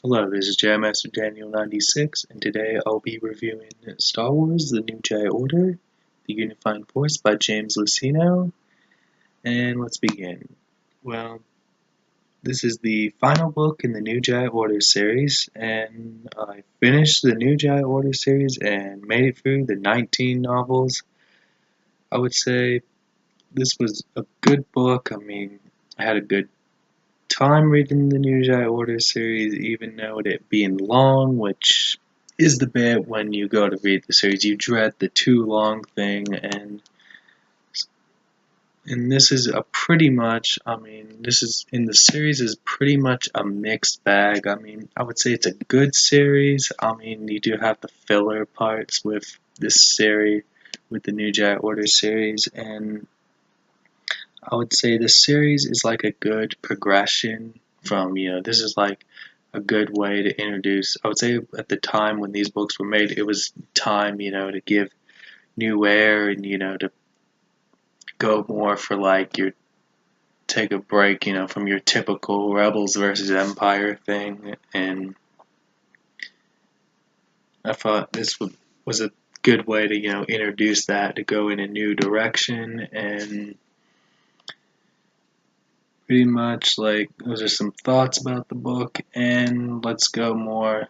Hello, this is Jam Master Daniel 96, and today I'll be reviewing Star Wars: The New Jedi Order, The Unifying Force by James Luceno, and let's begin. Well, this is the final book in the New Jedi Order series, and I finished the New Jedi Order series and made it through the 19 novels. I would say this was a good book. I had a good time reading the New Jedi Order series, even though it being long, which is the bit when you go to read the series. You dread the too long thing, and this is a pretty much, this is in the series is pretty much a mixed bag. I would say it's a good series. You do have the filler parts with this series, with the New Jedi Order series, and I would say this series is like a good progression from, this is like a good way to introduce. I would say at the time when these books were made, it was time, to give new air and, to go more for like your take a break, from your typical Rebels versus Empire thing. And I thought this was a good way to, introduce that, to go in a new direction. And pretty much like those are some thoughts about the book, and let's go more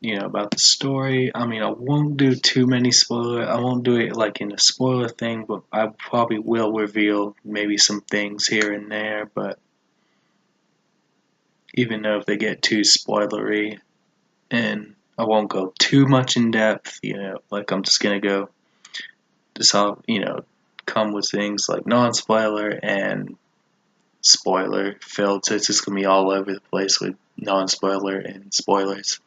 about the story. I won't do too many spoilers. I won't do it like in a spoiler thing, but I probably will reveal maybe some things here and there. But even though if they get too spoilery, and I won't go too much in depth, like I'm just gonna go just all come with things like non-spoiler and spoiler filled, so it's just gonna be all over the place with non-spoiler and spoilers.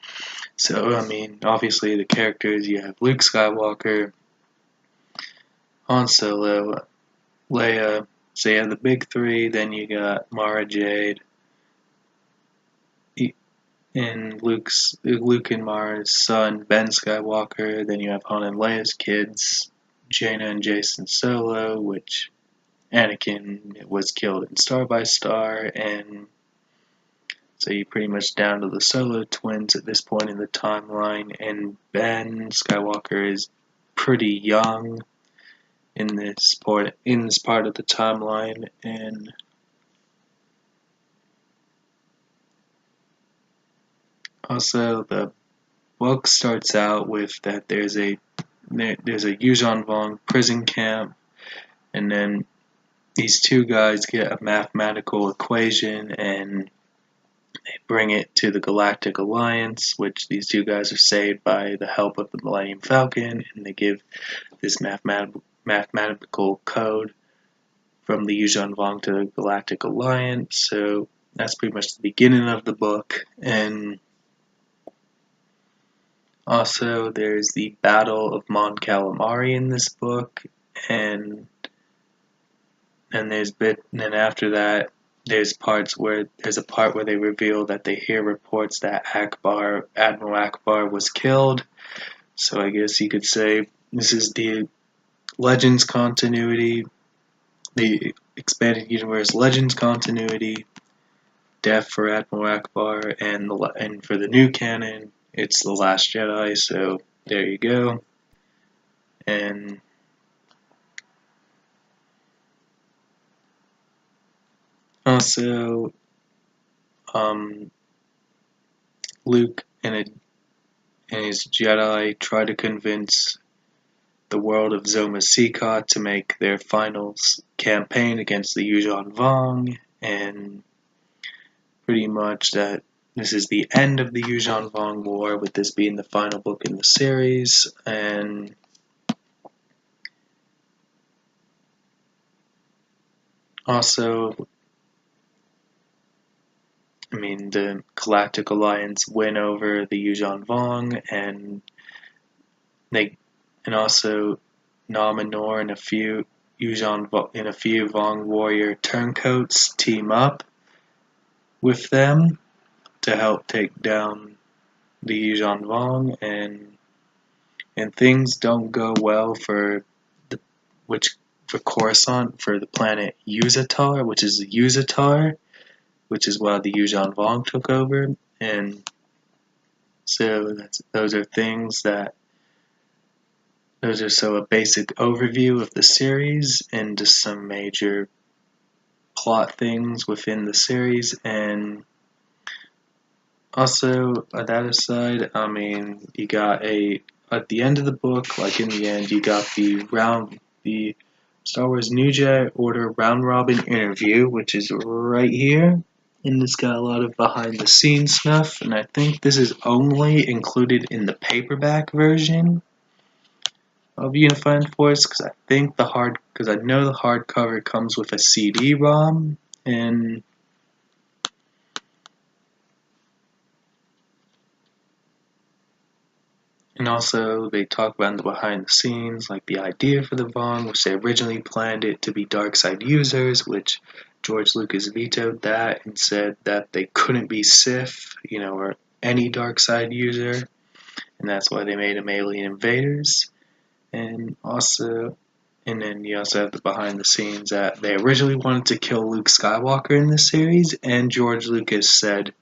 So obviously the characters, you have Luke Skywalker, Han Solo, Leia. So you have the big three. Then you got Mara Jade, and Luke and Mara's son Ben Skywalker. Then you have Han and Leia's kids, Jaina and Jason Solo, which Anakin was killed in Star by Star, and so you're pretty much down to the Solo twins at this point in the timeline, and Ben Skywalker is pretty young in this part of the timeline, and also the book starts out with that there's a Yuuzhan Vong prison camp, and then these two guys get a mathematical equation and they bring it to the Galactic Alliance, which these two guys are saved by the help of the Millennium Falcon, and they give this mathematical code from the Yuuzhan Vong to the Galactic Alliance. So that's pretty much the beginning of the book. And also there's the Battle of Mon Calamari in this book, and then after that there's a part where they reveal that they hear reports that Admiral Akbar was killed. So I guess you could say this is the Legends continuity, the expanded universe Legends continuity, death for Admiral Akbar, and for the new canon, it's The Last Jedi. So there you go. And also, Luke and his Jedi try to convince the world of Zoma Seekat to make their final campaign against the Yuuzhan Vong, and pretty much that this is the end of the Yuuzhan Vong War, with this being the final book in the series. And also, the Galactic Alliance win over the Yuuzhan Vong, and also Nominor and a few Vong warrior turncoats team up with them to help take down the Yuuzhan Vong, and things don't go well for Coruscant, for the planet Yuzatar, which is why the Yuuzhan Vong took over, And so those are a basic overview of the series and just some major plot things within the series. And also, that aside, I mean, you got at the end of the book, like in the end, you got the Star Wars New Jedi Order round robin interview, which is right here. And it's got a lot of behind the scenes stuff, and I think this is only included in the paperback version of Unifying Force, because I know the hardcover comes with a CD-ROM, and also they talk about the behind the scenes, like the idea for the ROM, which they originally planned it to be dark side users, which George Lucas vetoed that and said that they couldn't be Sith, or any dark side user, and that's why they made them alien invaders. And then you also have the behind the scenes that they originally wanted to kill Luke Skywalker in this series, and George Lucas said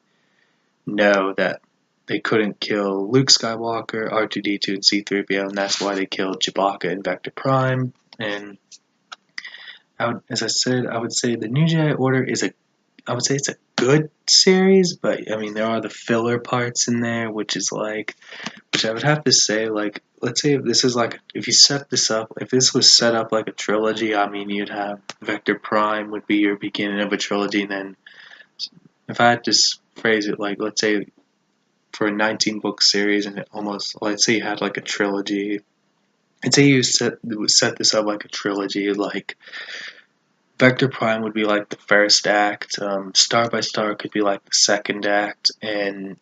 no, that they couldn't kill Luke Skywalker, R2-D2, and C-3PO, and that's why they killed Chewbacca and Vector Prime. And as I said, I would say the New Jedi Order I would say it's a good series, but I mean there are the filler parts in there, which I would have to say, like, let's say if this was set up like a trilogy, I mean you'd have Vector Prime would be your beginning of a trilogy, and then if I had to phrase it, like, let's say for a 19-book series, and let's say you had like a trilogy, I'd say you set this up like a trilogy, like Vector Prime would be like the first act, Star by Star could be like the second act, and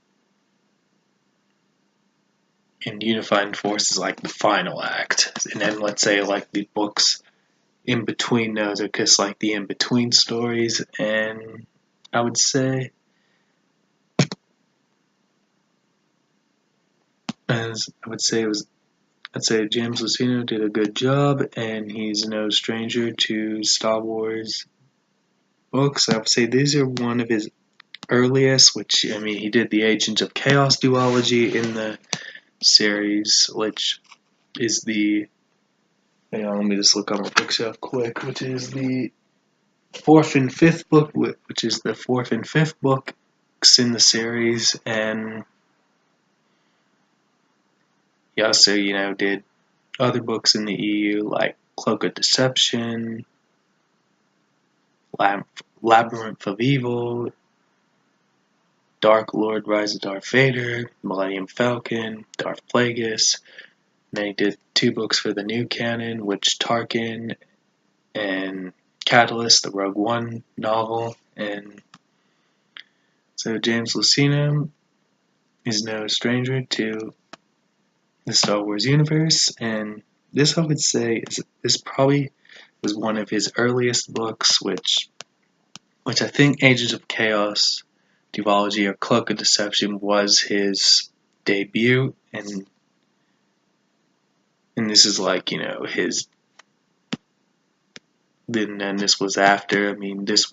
Unifying Force is like the final act. And then let's say like the books in between those are just like the in-between stories, and I would say I'd say James Luceno did a good job, and he's no stranger to Star Wars books. I would say these are one of his earliest, which, I mean, he did the Agents of Chaos duology in the series, which is hang on, let me just look on my bookshelf quick, which is the fourth and fifth books in the series, and he also, did other books in the EU like Cloak of Deception, Labyrinth of Evil, Dark Lord, Rise of Darth Vader, Millennium Falcon, Darth Plagueis. And then he did 2 books for the new canon, which Tarkin and Catalyst, the Rogue One novel. And so James Luceno is no stranger to the Star Wars universe, and this, I would say, this probably was one of his earliest books, which I think Agents of Chaos duology or Cloak of Deception was his debut, and this is like, his. Then this was after. I mean, this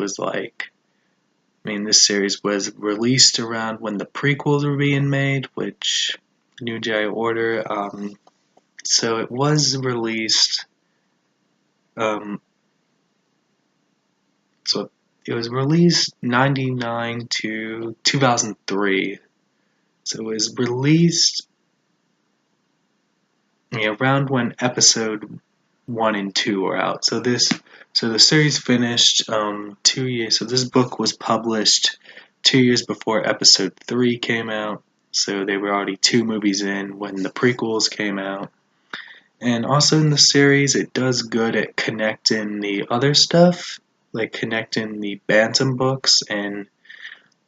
series was released around when the prequels were being made, which New Jedi Order. So it was released. So it was released 1999 to 2003. So it was released around when episode 1 and 2 were out. So the series finished 2 years. So this book was published 2 years before episode 3 came out. So they were already 2 movies in when the prequels came out. And also in the series, it does good at connecting the other stuff, like connecting the Bantam books and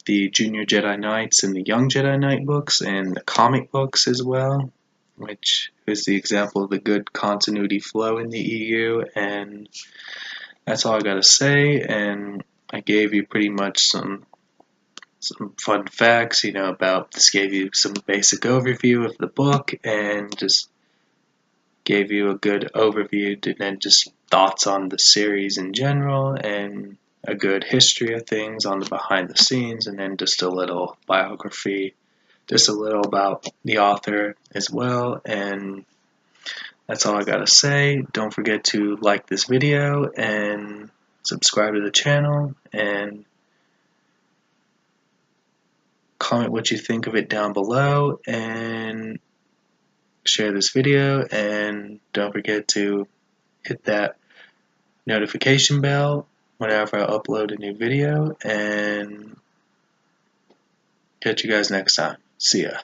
the Junior Jedi Knights and the Young Jedi Knight books and the comic books as well, which is the example of the good continuity flow in the EU. And that's all I gotta say. And I gave you pretty much some fun facts, about this. Gave you some basic overview of the book and just gave you a good overview and then just thoughts on the series in general. And a good history of things on the behind the scenes, and then just a little biography, just a little about the author as well. And that's all I gotta say. Don't forget to like this video and subscribe to the channel, and comment what you think of it down below, and share this video, and don't forget to hit that notification bell whenever I upload a new video, and catch you guys next time. See ya.